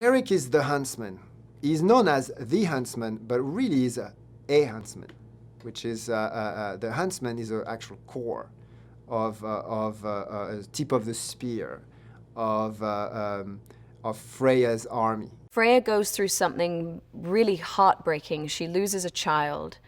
Eric is the huntsman. He's known as the huntsman, but really is a huntsman, which is the huntsman is an actual core of tip of the spear of Freya's army. Freya goes through something really heartbreaking. She loses a child,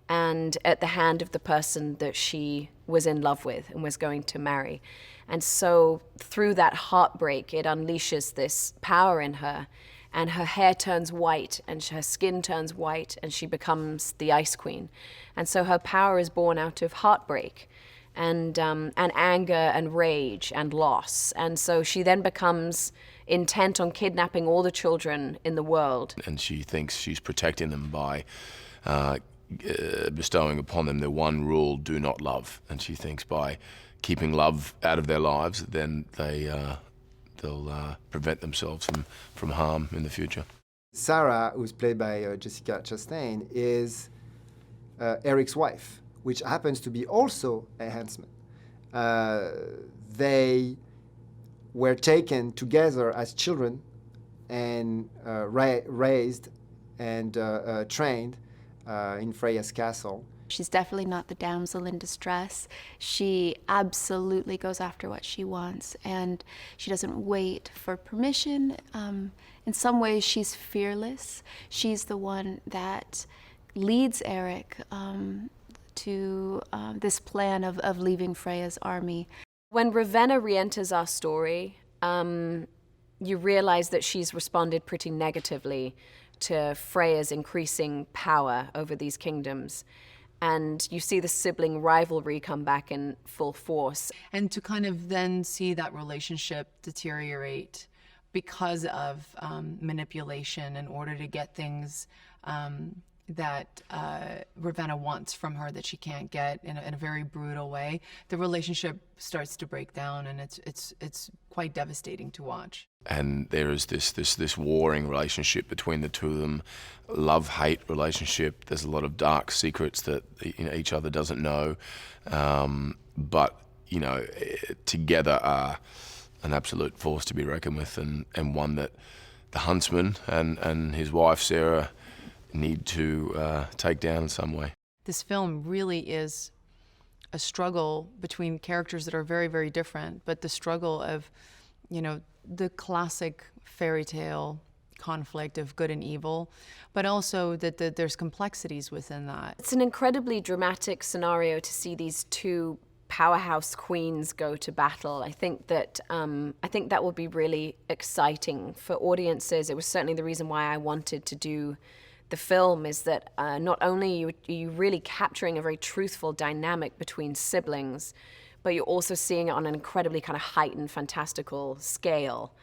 and at the hand of the person that she was in love with and was going to marry. And so through that heartbreak, it unleashes this power in her, and her hair turns white and her skin turns white, and she becomes the Ice Queen. And so her power is born out of heartbreak and anger and rage and loss. And so she then becomes intent on kidnapping all the children in the world. And she thinks she's protecting them by bestowing upon them the one rule, do not love. And she thinks by keeping love out of their lives, then they'll prevent themselves from harm in the future. Sarah, who's played by Jessica Chastain, is Eric's wife, which happens to be also a huntsman. They were taken together as children and raised and trained in Freya's castle. She's definitely not the damsel in distress. She absolutely goes after what she wants, and she doesn't wait for permission. In some ways, she's fearless. She's the one that leads Eric to this plan of leaving Freya's army. When Ravenna re-enters our story, you realize that she's responded pretty negatively to Freya's increasing power over these kingdoms. And you see the sibling rivalry come back in full force. And to kind of then see that relationship deteriorate because of manipulation in order to get things that Ravenna wants from her that she can't get in a very brutal way, the relationship starts to break down, and it's quite devastating to watch. And there is this warring relationship between the two of them, love-hate relationship. There's a lot of dark secrets that each other doesn't know, but together are an absolute force to be reckoned with, and one that the huntsman and his wife Sarah need to take down in some way. This film really is a struggle between characters that are very, very different, but the struggle of, the classic fairy tale conflict of good and evil, but also that there's complexities within that. It's an incredibly dramatic scenario to see these two powerhouse queens go to battle. I think that will be really exciting for audiences. It was certainly the reason why I wanted to do the film, is that not only are you really capturing a very truthful dynamic between siblings, but you're also seeing it on an incredibly kind of heightened, fantastical scale.